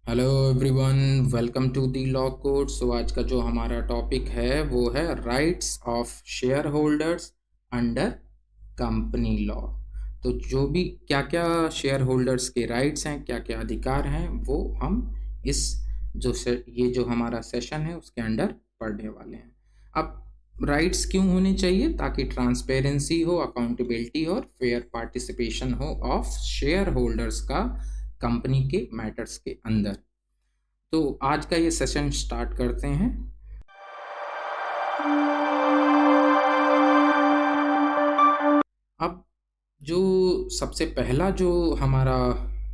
Hello everyone, welcome to the law code. So आज का जो हमारा टॉपिक है वो है rights of share holders under company law. तो जो भी क्या क्या शेयर होल्डर्स के राइट्स हैं, क्या क्या अधिकार हैं, वो हम इस ये जो हमारा सेशन है उसके अंडर पढ़ने वाले हैं। अब राइट्स क्यों होने चाहिए? ताकि ट्रांसपेरेंसी हो, अकाउंटेबिलिटी और फेयर पार्टिसिपेशन हो ऑफ शेयर होल्डर्स का कंपनी के मैटर्स के अंदर। तो आज का ये सेशन स्टार्ट करते हैं। अब जो सबसे पहला जो हमारा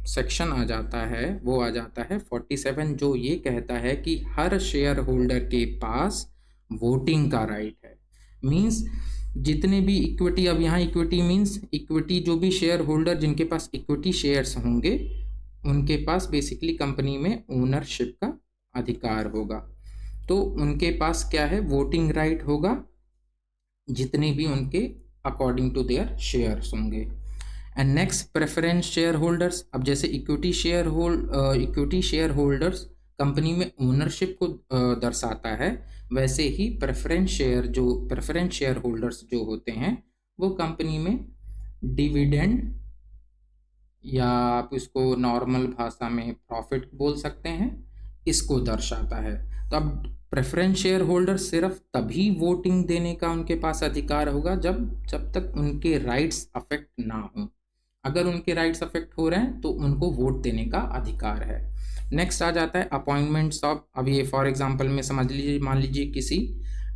सेक्शन आ जाता है वो आ जाता है 47, जो ये कहता है कि हर शेयर होल्डर के पास वोटिंग का राइट है। मींस जितने भी इक्विटी, अब यहाँ इक्विटी मींस इक्विटी, जो भी शेयर होल्डर जिनके पास इक्विटी शेयर्स होंगे उनके पास बेसिकली कंपनी में ओनरशिप का अधिकार होगा। तो उनके पास क्या है? वोटिंग राइट होगा, जितने भी उनके अकॉर्डिंग टू देयर शेयर्स होंगे। And next, preference share holders. अब जैसे इक्विटी शेयर होल्डर्स कंपनी में ओनरशिप को दर्शाता है, वैसे ही प्रेफरेंस शेयर होल्डर्स जो होते हैं वो कंपनी में डिविडेंड, या आप इसको नॉर्मल भाषा में प्रॉफिट बोल सकते हैं, इसको दर्शाता है। तो अब प्रेफरेंस शेयर होल्डर सिर्फ तभी वोटिंग देने का उनके पास अधिकार होगा जब तक उनके राइट्स अफेक्ट ना हो। अगर उनके राइट्स अफेक्ट हो रहे हैं तो उनको वोट देने का अधिकार है। नेक्स्ट आ जाता है अपॉइंटमेंट्स ऑफ। अब ये फॉर एग्जांपल में समझ लीजिए, मान लीजिए किसी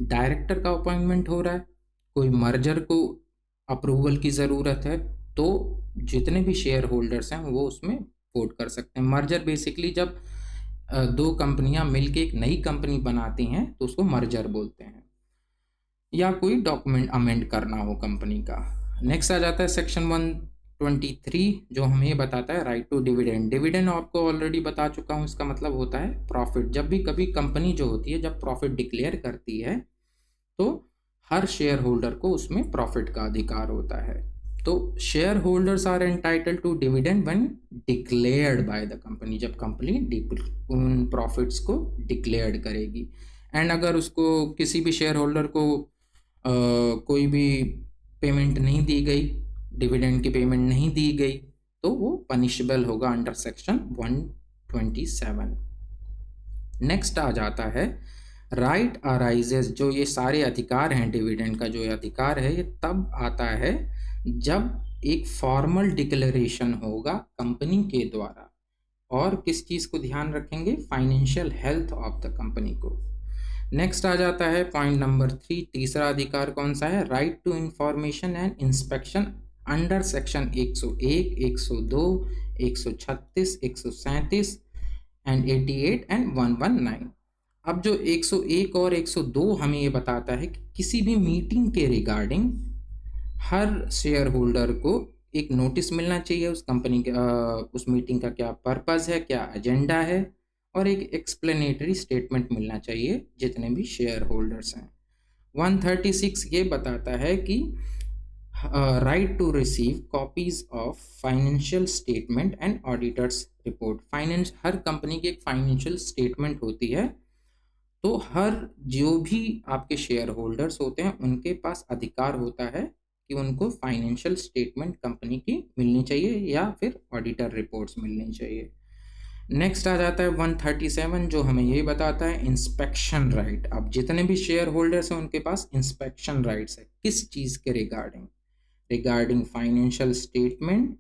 डायरेक्टर का अपॉइंटमेंट हो रहा है, कोई मर्जर को अप्रूवल की ज़रूरत है, तो जितने भी शेयर होल्डर्स हैं वो उसमें वोट कर सकते हैं। मर्जर बेसिकली जब दो कंपनियां मिलके एक नई कंपनी बनाती हैं तो उसको मर्जर बोलते हैं, या कोई डॉक्यूमेंट अमेंड करना हो कंपनी का। नेक्स्ट आ जाता है सेक्शन 123, जो हमें बताता है राइट टू डिविडेंड। डिविडेंड आपको ऑलरेडी बता चुका हूँ, इसका मतलब होता है प्रॉफिट। जब भी कभी कंपनी जो होती है जब प्रॉफिट डिक्लेयर करती है तो हर शेयर होल्डर को उसमें प्रॉफिट का अधिकार होता है। तो share holders are entitled to dividend when declared by the company, जब कंपनी उन प्रॉफिट्स को डिक्लेयर्ड करेगी। एंड अगर उसको किसी भी शेयर होल्डर को कोई भी पेमेंट नहीं दी गई, डिविडेंड की पेमेंट नहीं दी गई, तो वो पनिशेबल होगा अंडर सेक्शन 127। नेक्स्ट आ जाता है राइट अराइजेज। जो ये सारे अधिकार हैं, डिविडेंड का जो अधिकार है, ये तब आता है जब एक फॉर्मल डिक्लेरेशन होगा कंपनी के द्वारा। और किस चीज़ को ध्यान रखेंगे? Financial health of the company को। नेक्स्ट आ जाता है पॉइंट नंबर 3, तीसरा अधिकार कौन सा है? Right to information and inspection under section 101, 102, 136, 137 and 88 and 119। अब जो 101 और 102 हमें ये बताता है कि किसी भी मीटिंग के रिगार्डिंग हर शेयर होल्डर को एक नोटिस मिलना चाहिए, उस कंपनी के उस मीटिंग का क्या पर्पस है, क्या एजेंडा है, और एक एक्सप्लेनेटरी स्टेटमेंट मिलना चाहिए जितने भी शेयर होल्डर्स हैं। 136 ये बताता है कि right to receive copies of financial statement and auditors report. हर कंपनी की एक फाइनेंशियल स्टेटमेंट होती है, तो हर जो भी आपके शेयर होल्डर्स होते हैं उनके पास अधिकार होता है कि उनको फाइनेंशियल स्टेटमेंट कंपनी की मिलनी चाहिए या फिर ऑडिटर रिपोर्ट्स मिलनी चाहिए। नेक्स्ट आ जाता है 137, जो हमें ये बताता है इंस्पेक्शन राइट। अब जितने भी शेयर होल्डर्स हैं उनके पास इंस्पेक्शन राइट्स है। किस चीज़ के regarding? Regarding financial statement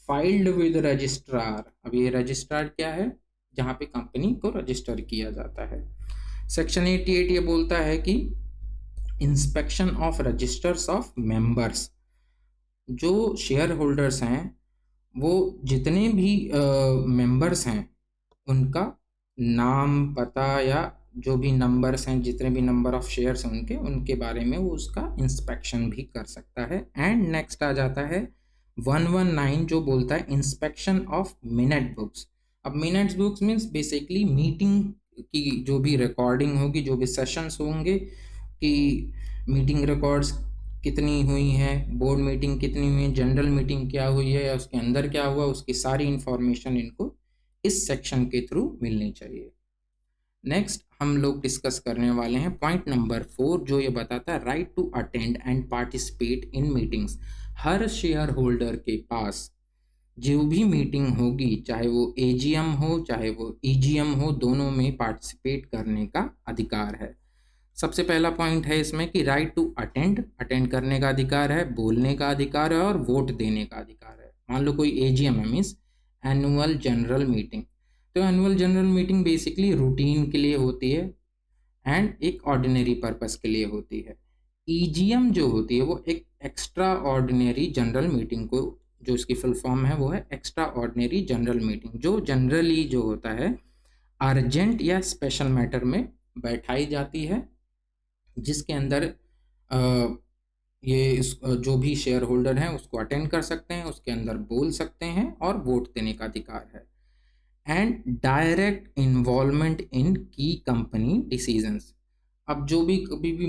filed with registrar. अब ये रजिस्ट्रार क्या है? जहाँ पे कंपनी को रजिस्टर किया जाता है। सेक्शन 88 ये बोलता है कि inspection of registers of members. जो शेयर होल्डर्स हैं वो जितने भी मेंबर्स हैं उनका नाम, पता, या जो भी नंबर्स हैं, जितने भी नंबर ऑफ शेयर्स हैं उनके बारे में वो उसका इंस्पेक्शन भी कर सकता है। एंड नेक्स्ट आ जाता है 119, जो बोलता है इंस्पेक्शन ऑफ मिनट बुक्स। अब minutes books means basically meeting की जो भी रिकॉर्डिंग होगी, जो भी सेशंस होंगे, कि मीटिंग रिकॉर्ड्स कितनी हुई है, बोर्ड मीटिंग कितनी हुई है, जनरल मीटिंग क्या हुई है या उसके अंदर क्या हुआ, उसकी सारी इंफॉर्मेशन इनको इस सेक्शन के थ्रू मिलनी चाहिए। नेक्स्ट हम लोग डिस्कस करने वाले हैं पॉइंट नंबर 4, जो ये बताता है right to attend and participate in meetings. हर शेयर होल्डर के पास जो भी मीटिंग होगी, चाहे वो एजीएम हो चाहे वो ईजीएम हो, दोनों में पार्टिसिपेट करने का अधिकार है। सबसे पहला पॉइंट है इसमें कि राइट टू अटेंड करने का अधिकार है, बोलने का अधिकार है और वोट देने का अधिकार है। मान लो कोई एजीएम है, मीन्स एनुअल जनरल मीटिंग। तो annual general meeting basically routine के लिए होती है एंड एक ऑर्डिनरी पर्पस के लिए होती है। ईजीएम जो होती है वो एक एक्स्ट्रा ऑर्डिनरी जनरल मीटिंग को, जो इसकी फुल फॉर्म है वो है एक्स्ट्रा ऑर्डिनरी जनरल मीटिंग, जो जनरली जो होता है अर्जेंट या स्पेशल मैटर में बैठाई जाती है, जिसके अंदर जो भी शेयर होल्डर हैं उसको अटेंड कर सकते हैं, उसके अंदर बोल सकते हैं और वोट देने का अधिकार है। एंड डायरेक्ट इन्वॉल्वमेंट इन की कंपनी डिसीजंस। अब जो भी कभी भी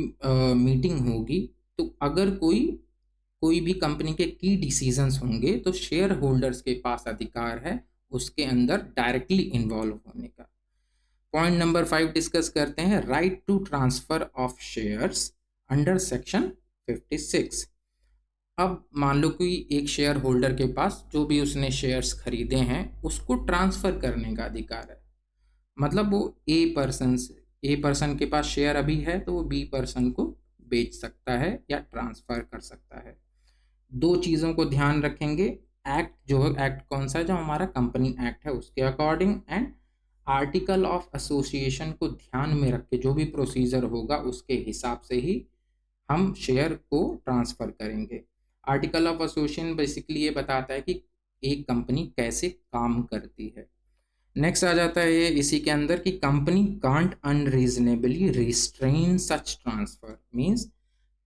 मीटिंग होगी, तो अगर कोई भी कंपनी के की डिसीजंस होंगे तो शेयर होल्डर्स के पास अधिकार है उसके अंदर डायरेक्टली इन्वॉल्व होने का। पॉइंट नंबर 5 डिस्कस करते हैं, right to transfer of shares under section 56। अब मान लो कि एक शेयर होल्डर के पास जो भी उसने शेयर्स खरीदे हैं उसको ट्रांसफर करने का अधिकार है। मतलब वो ए पर्सन के पास शेयर अभी है तो वो बी पर्सन को बेच सकता है या ट्रांसफर कर सकता है। दो चीज़ों को ध्यान रखेंगे, एक्ट कौन सा है, जो हमारा कंपनी एक्ट है उसके according, and article of association को ध्यान में रख के जो भी प्रोसीजर होगा उसके हिसाब से ही हम शेयर को ट्रांसफ़र करेंगे। आर्टिकल ऑफ एसोसिएशन बेसिकली ये बताता है कि एक कंपनी कैसे काम करती है। नेक्स्ट आ जाता है ये इसी के अंदर कि company can't unreasonably restrain such transfer. Means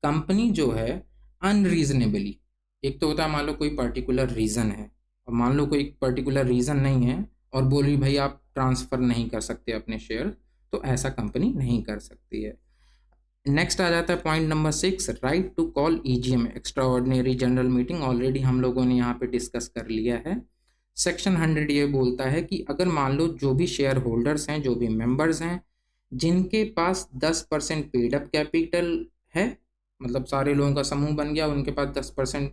company जो है अनरीजनेबली, एक तो होता है मान लो कोई पर्टिकुलर रीज़न है और मान लो कोई पर्टिकुलर रीज़न नहीं है और बोली भाई आप ट्रांसफ़र नहीं कर सकते अपने शेयर, तो ऐसा कंपनी नहीं कर सकती है। नेक्स्ट आ जाता है point number 6, right to call EGM extra ordinary general meeting. Already हम लोगों ने यहाँ पे डिस्कस कर लिया है। सेक्शन 100 ये बोलता है कि अगर मान लो जो भी शेयर होल्डर्स हैं, जो भी मेंबर्स हैं, जिनके पास 10% पेड अप कैपिटल है, मतलब सारे लोगों का समूह बन गया, उनके पास 10%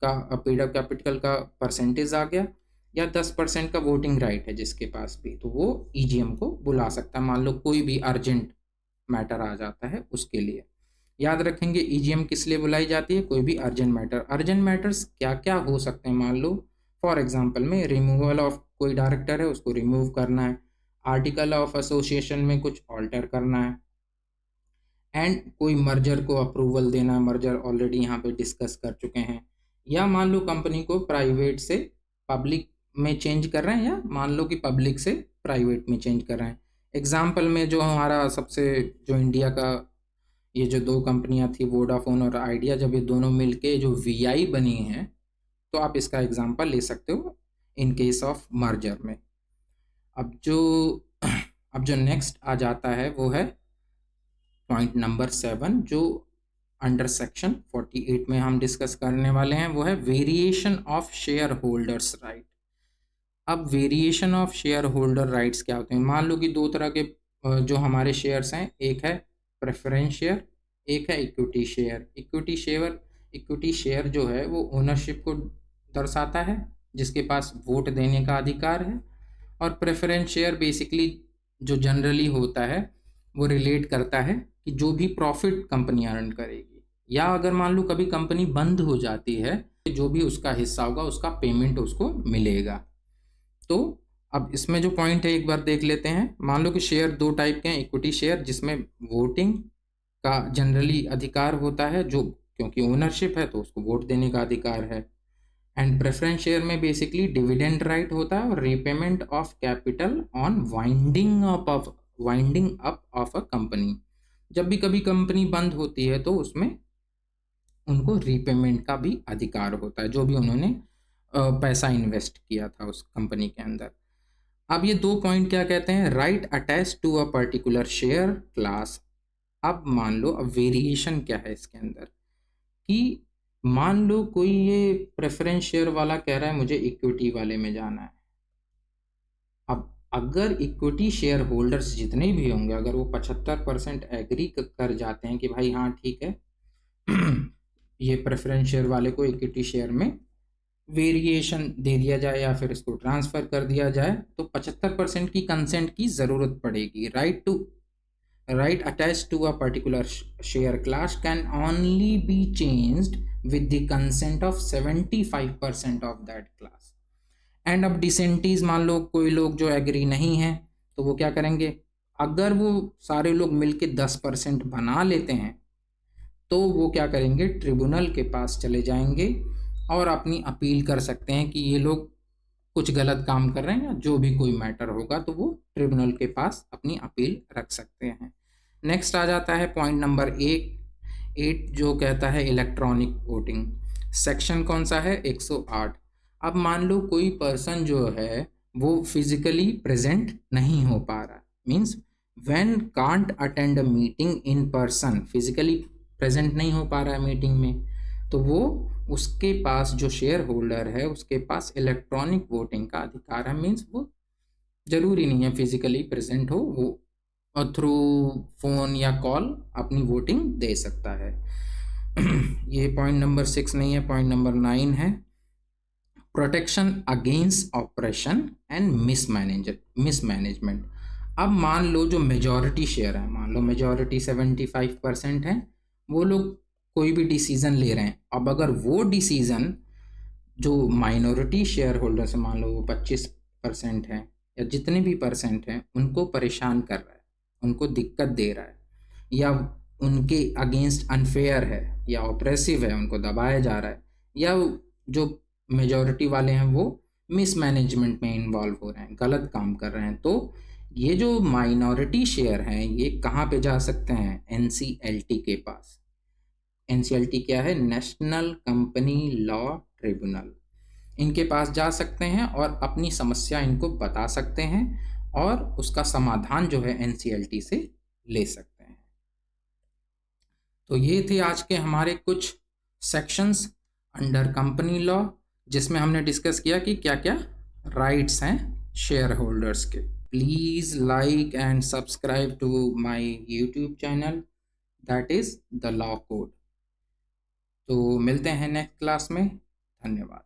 का पेड अप कैपिटल का परसेंटेज आ गया, या 10% का वोटिंग राइट है जिसके पास भी, तो वो ईजीएम को बुला सकता है। मान लो कोई भी अर्जेंट मैटर आ जाता है उसके लिए। याद रखेंगे ईजीएम किस लिए बुलाई जाती है, कोई भी अर्जेंट मैटर। अर्जेंट मैटर्स क्या क्या हो सकते हैं, मान लो फॉर एग्जांपल में रिमूवल ऑफ कोई डायरेक्टर है उसको रिमूव करना है, आर्टिकल ऑफ एसोसिएशन में कुछ ऑल्टर करना है, एंड कोई मर्जर को अप्रूवल देना है, मर्जर ऑलरेडी यहाँ पे डिस्कस कर चुके हैं, या मान लो कंपनी को प्राइवेट से पब्लिक में चेंज कर रहे हैं, या मान लो कि पब्लिक से प्राइवेट में चेंज कर रहे हैं। एग्जाम्पल में जो हमारा सबसे जो इंडिया का ये जो दो कंपनियां थी वोडाफोन और आइडिया, जब ये दोनों मिलके जो वीआई बनी हैं, तो आप इसका एग्जाम्पल ले सकते हो इन केस ऑफ मर्जर में। अब जो नेक्स्ट आ जाता है वो है पॉइंट नंबर 7, जो अंडर सेक्शन 48 में हम डिस्कस करने वाले हैं, वो है variation of share holders right. अब variation of share holder rights क्या होते हैं, मान लो कि दो तरह के जो हमारे शेयर्स हैं, एक है प्रेफरेंस शेयर, एक है इक्विटी शेयर। इक्विटी शेयर जो है वो ओनरशिप को दर्शाता है, जिसके पास वोट देने का अधिकार है, और प्रेफरेंस शेयर बेसिकली जो जनरली होता है वो रिलेट करता है कि जो भी प्रॉफिट कंपनी अर्न करेगी, या अगर मान लो कभी कंपनी बंद हो जाती है, जो भी उसका हिस्सा होगा उसका पेमेंट उसको मिलेगा। तो अब इसमें जो पॉइंट है एक बार देख लेते हैं। मान लो कि शेयर दो टाइप के हैं, इक्विटी शेयर जिसमें वोटिंग का जनरली अधिकार होता है, जो क्योंकि ओनरशिप है तो उसको वोट देने का अधिकार है, एंड प्रेफरेंस शेयर में बेसिकली डिविडेंड राइट होता है और repayment of capital on winding up of a company. जब भी कभी कंपनी बंद होती है तो उसमें उनको रीपेमेंट का भी अधिकार होता है, जो भी उन्होंने पैसा इन्वेस्ट किया था उस कंपनी के अंदर। अब ये दो पॉइंट क्या कहते हैं, right attach to a particular share class. अब मान लो, अब वेरिएशन क्या है इसके अंदर, कि मान लो कोई ये प्रेफरेंस शेयर वाला कह रहा है मुझे इक्विटी वाले में जाना है। अब अगर इक्विटी शेयर होल्डर्स जितने भी होंगे, अगर वो 75% एग्री कर जाते हैं कि भाई हाँ ठीक है ये प्रेफरेंस शेयर वाले को इक्विटी शेयर में वेरिएशन दे दिया जाए या फिर इसको ट्रांसफर कर दिया जाए, तो 75% की कंसेंट की जरूरत पड़ेगी. right attached to a particular share class can only be changed with the consent of 75% of that class. And अब डिसेंटीज मान लो कोई लोग जो एग्री नहीं है, तो वो क्या करेंगे, अगर वो सारे लोग मिलके 10% बना लेते हैं तो वो क्या करेंगे, ट्रिब्यूनल के पास चले जाएंगे और अपनी अपील कर सकते हैं कि ये लोग कुछ गलत काम कर रहे हैं, या जो भी कोई मैटर होगा तो वो ट्रिब्यूनल के पास अपनी अपील रख सकते हैं. नेक्स्ट आ जाता है पॉइंट नंबर 8 जो कहता है इलेक्ट्रॉनिक वोटिंग. सेक्शन कौन सा है, 108. अब मान लो कोई पर्सन जो है वो फिजिकली प्रेजेंट नहीं हो पा रहा, means when can't attend a meeting in person, physically present नहीं हो पा रहा है मीटिंग में, तो वो उसके पास जो शेयर होल्डर है उसके पास इलेक्ट्रॉनिक वोटिंग का अधिकार है. मीन्स वो जरूरी नहीं है फिजिकली प्रेजेंट हो, वो थ्रू फोन या कॉल अपनी वोटिंग दे सकता है. ये पॉइंट नंबर 6 नहीं है, पॉइंट नंबर 9 है, protection against operation and mismanagement. अब मान लो जो मेजॉरिटी शेयर है, मान लो मेजॉरिटी 75% है, वो लोग कोई भी डिसीजन ले रहे हैं. अब अगर वो डिसीजन जो माइनॉरिटी शेयर होल्डर से, मान लो वो 25% है या जितने भी परसेंट हैं, उनको परेशान कर रहा है, उनको दिक्कत दे रहा है, या उनके अगेंस्ट अनफेयर है या ऑप्रेसिव है, उनको दबाया जा रहा है, या जो मेजॉरिटी वाले हैं वो मिसमैनेजमेंट में इन्वॉल्व हो रहे हैं, गलत काम कर रहे हैं, तो ये जो माइनॉरिटी शेयर हैं ये कहाँ पे जा सकते हैं, एनसीएलटी के पास. एनसीएलटी क्या है, नेशनल कंपनी लॉ ट्रिब्यूनल. इनके पास जा सकते हैं और अपनी समस्या इनको बता सकते हैं और उसका समाधान जो है एनसीएलटी से ले सकते हैं. तो ये थे आज के हमारे कुछ सेक्शंस अंडर कंपनी लॉ, जिसमें हमने डिस्कस किया कि क्या क्या राइट्स हैं शेयर होल्डर्स के. Please like and subscribe to my YouTube channel, that is the law code. तो मिलते हैं नेक्स्ट क्लास में. धन्यवाद.